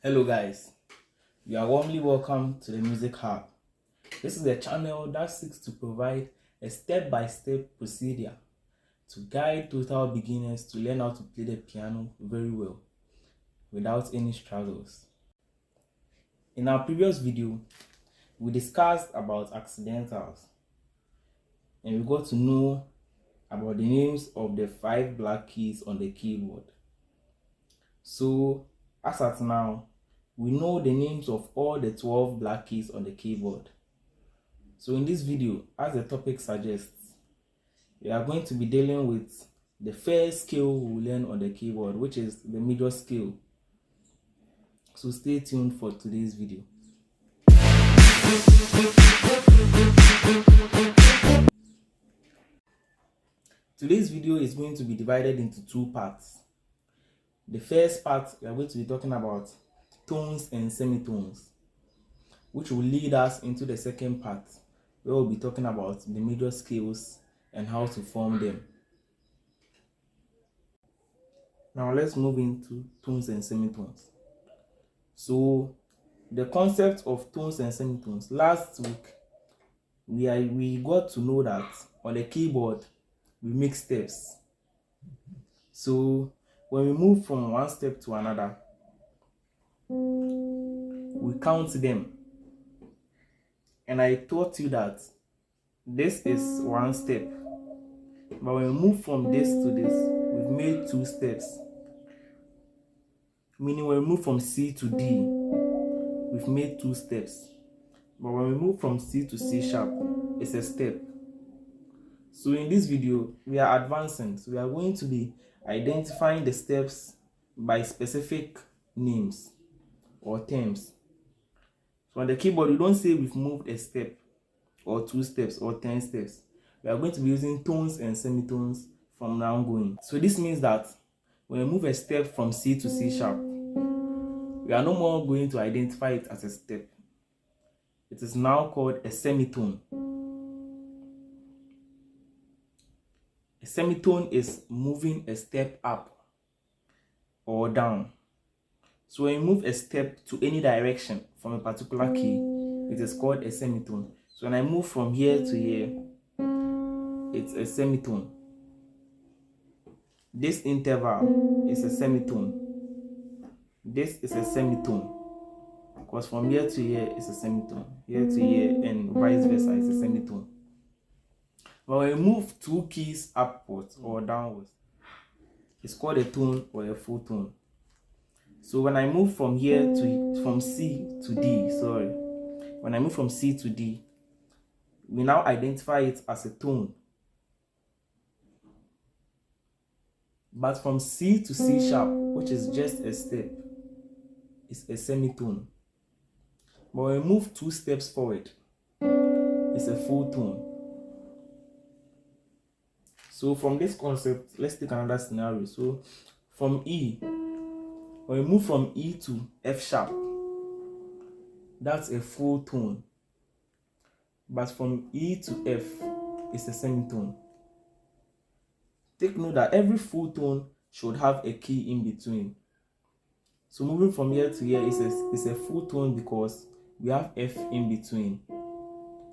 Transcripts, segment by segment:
Hello guys, you are warmly welcome to the Music Hub. This is a channel that seeks to provide a step-by-step procedure to guide total beginners to learn how to play the piano very well without any struggles. In our previous video, we discussed about accidentals and we got to know about the names of the 5 black keys on the keyboard. So as at now, we know the names of all the 12 black keys on the keyboard. So in this video, as the topic suggests, we are going to be dealing with the first scale we learn on the keyboard, which is the major scale. So stay tuned for today's video. Today's video is going to be divided into 2 parts. The first part, we are going to be talking about tones and semitones, which will lead us into the second part, where we'll be talking about the major scales and how to form them. Now let's move into tones and semitones. So the concept of tones and semitones, last week we got to know that on the keyboard we make steps. So when we move from one step to another, we count them. And I taught you that this is one step. But when we move from this to this, we've made 2 steps. Meaning when we move from C to D, we've made 2 steps. But when we move from C to C sharp, it's a step. So in this video, we are advancing. So we are going to be identifying the steps by specific names or terms. So on the keyboard, we don't say we've moved a step or 2 steps or 10 steps. We are going to be using tones and semitones from now going. So this means that when we move a step from C to C sharp, we are no more going to identify it as a step. It is now called a semitone. A semitone is moving a step up or down. So when you move a step to any direction from a particular key, it is called a semitone. So when I move from here to here, it's a semitone. This interval is a semitone. This is a semitone. Because from here to here is a semitone. Here to here and vice versa is a semitone. But when we move 2 keys upwards or downwards, it's called a tone or a full tone. So when I move from C to D, when I move from C to D, we now identify it as a tone. But from C to C sharp, which is just a step, is a semitone. But when we move 2 steps forward, it's a full tone. So from this concept, let's take another scenario. So from E, when we move from E to F sharp, that's a full tone. But from E to F, it's a semitone. Take note that every full tone should have a key in between. So moving from here to here is a full tone because we have F in between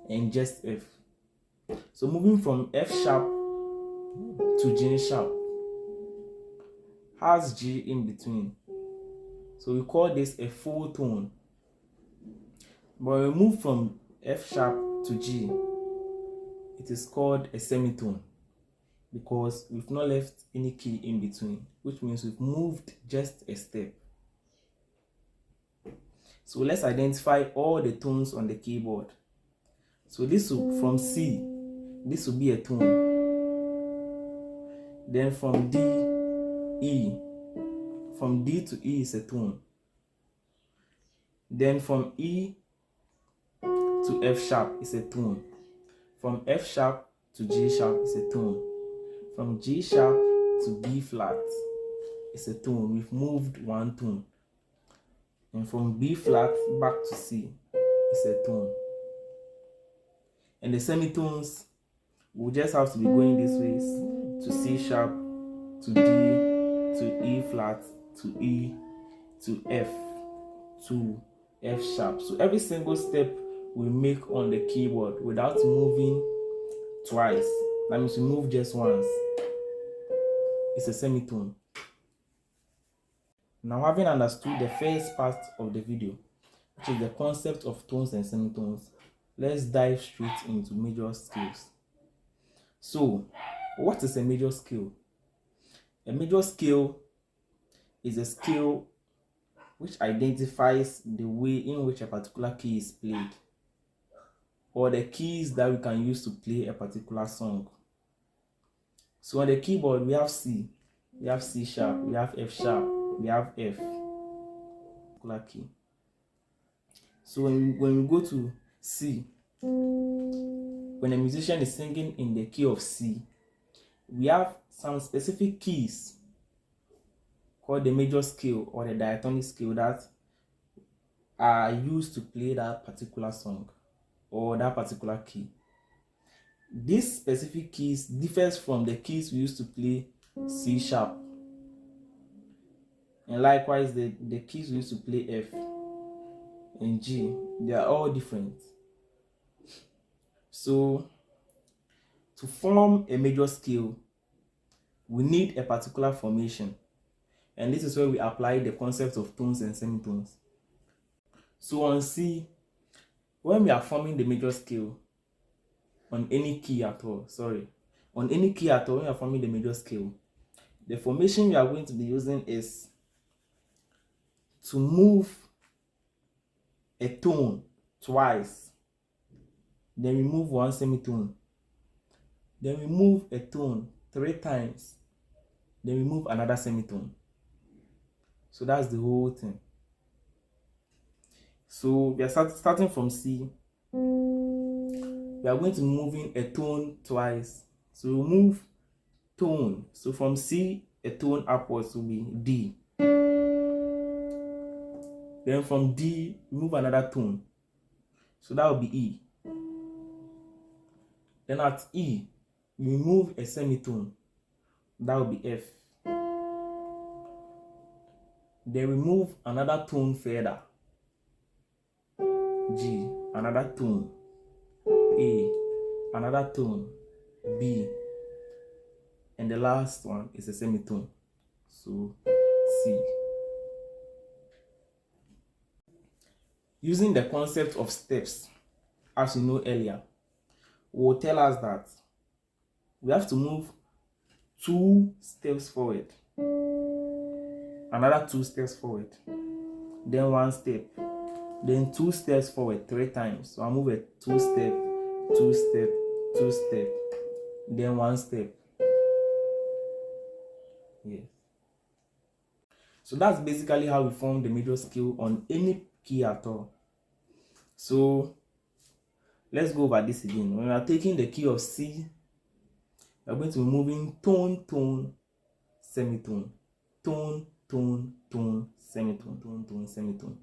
and just F. So moving from F sharp to G sharp has G in between. So we call this a full tone. But when we move from F sharp to G, it is called a semitone because we've not left any key in between, which means we've moved just a step. So let's identify all the tones on the keyboard. So from C, this will be a tone. Then from D, E. From D to E is a tone. Then from E to F sharp is a tone. From F sharp to G sharp is a tone. From G sharp to B flat is a tone. We've moved 1 tone. And from B flat back to C is a tone. And the semitones will just have to be going this way to C sharp, to D, to E flat, to E, to F. to F sharp. So every single step we make on the keyboard without moving twice, that means we move just once, it's a semitone. Now, having understood the first part of the video, which is the concept of tones and semitones, let's dive straight into major scales. So, what is a major scale? A major scale is a scale which identifies the way in which a particular key is played, or the keys that we can use to play a particular song. So on the keyboard we have C, we have C sharp, we have F sharp, we have F, particular key. So when we go to C, when a musician is singing in the key of C, we have some specific keys called the major scale or the diatonic scale that are used to play that particular song or that particular key. These specific keys differs from the keys we used to play C sharp, and likewise the keys we used to play F and G, they are all different. So to form a major scale, we need a particular formation, and this is where we apply the concept of tones and semitones. So on C, when we are forming the major scale on any key at all, when we are forming the major scale, the formation we are going to be using is to move a tone twice, then we move one semitone, then we move a tone 3 times, then we move another semitone. So that's the whole thing. So we are starting from C. We are going to be moving a tone twice. So we move tone. So from C, a tone upwards will be D. Then from D, we move another tone. So that will be E. Then at E, we move a semitone. That will be F. Then we move another tone further. G, another tone. A, another tone. B. And the last one is a semitone. So C. Using the concept of steps, as you know earlier, will tell us that we have to move 2 steps forward, another 2 steps forward, then 1 step, then 2 steps forward 3 times. So I move a 2 step, 2 step, 2 step, then 1 step. Yes. So that's basically how we form the major scale on any key at all. So let's go over this again. When we are taking the key of C, we are going to be moving tone, tone, semitone, tone, tone, tone, semitone, tone, tone, semitone,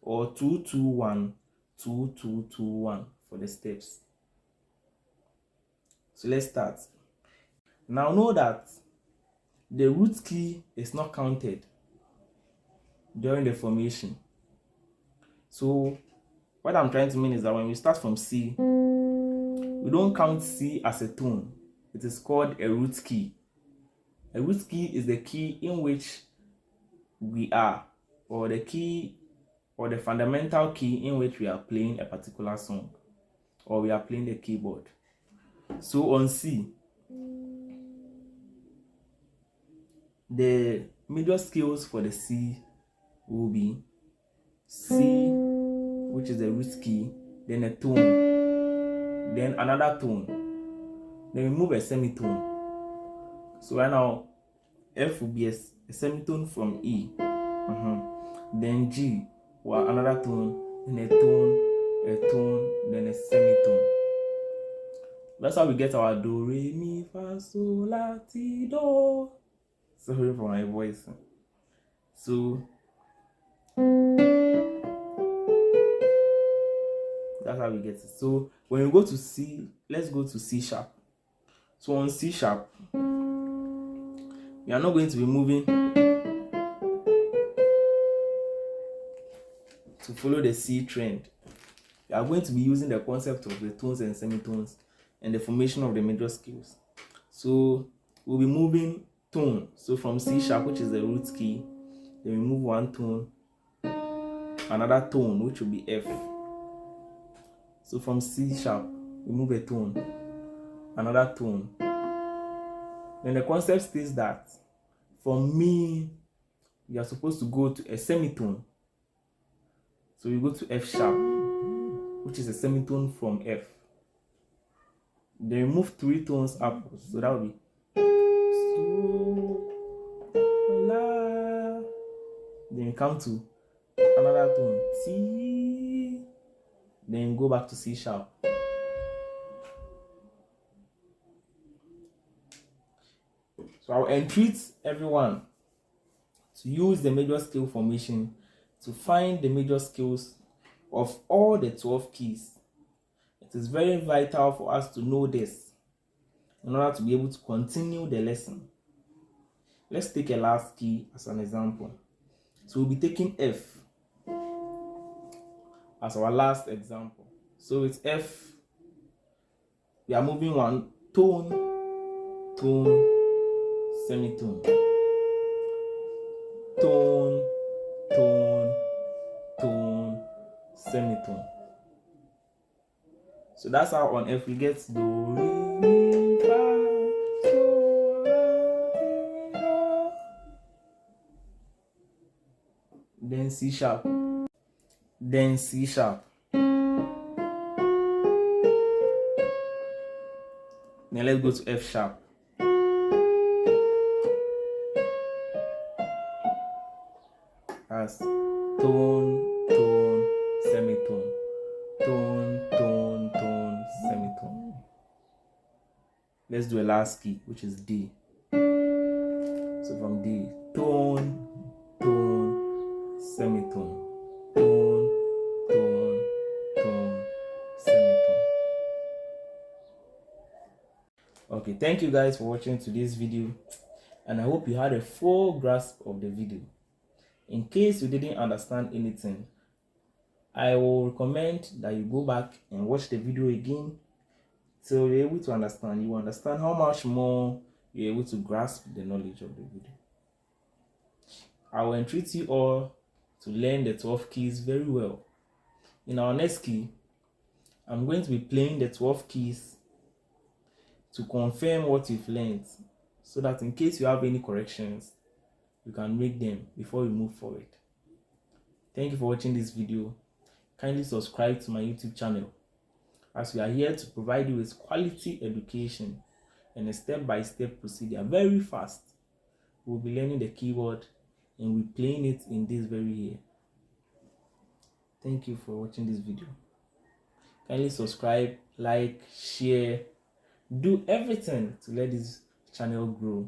or 2 2 1 2 2 2 1 for the steps. So let's start. Now know that the root key is not counted during the formation. So what I'm trying to mean is that when we start from C, we don't count C as a tone. It is called a root key. A root key is the key in which we are, or the key or the fundamental key in which we are playing a particular song, or we are playing the keyboard. So on C, the major scales for the C will be C, which is the root key, then a tone, then another tone, then we move a semitone. So right now F will be a semitone from E, then G, well, another tone, then a tone, then a semitone. That's how we get our do, re, mi, fa, sol, la, ti, do. Sorry for my voice. So that's how we get it. So when we go to C, let's go to C sharp. So on C sharp, we are not going to be moving to follow the C trend, we are going to be using the concept of the tones and semitones and the formation of the major scales. So we'll be moving tone. So from C sharp, which is the root key, then we move one tone, another tone, which will be F. So from C sharp, we move a tone, another tone. Then the concept states that from Mi, we are supposed to go to a semitone. So we go to F sharp, which is a semitone from F. Then we move 3 tones upwards. So that will be So, La. Then we come to another tone, T. Then go back to C sharp. So I'll entreat everyone to use the major scale formation to find the major scales of all the 12 keys. It is very vital for us to know this in order to be able to continue the lesson. Let's take a last key as an example. So we'll be taking F as our last example. So with F, we are moving one tone, tone, semitone, tone, tone, tone, semitone. So that's how on F we get do, re, mi, fa, sol, la, ti, do. Then C sharp, then C sharp. Then let's go to F sharp. As tone, tone, semitone, tone, tone, tone, semitone. Let's do a last key, which is D. So from D, tone, tone, semitone, tone, tone, tone, semitone. Okay, thank you guys for watching today's video, and I hope you had a full grasp of the video. In case you didn't understand anything, I will recommend that you go back and watch the video again so you're able to understand. You understand how much more you're able to grasp the knowledge of the video. I will entreat you all to learn the 12 keys very well. In our next key, I'm going to be playing the 12 keys to confirm what you've learned, so that in case you have any corrections, you can make them before you move forward. Thank you for watching this video. Kindly subscribe to my YouTube channel, as we are here to provide you with quality education and a step-by-step procedure very fast. We'll be learning the keyword and we'll be playing it in this very year. Thank you for watching this video. Kindly subscribe, like, share, do everything to let this channel grow.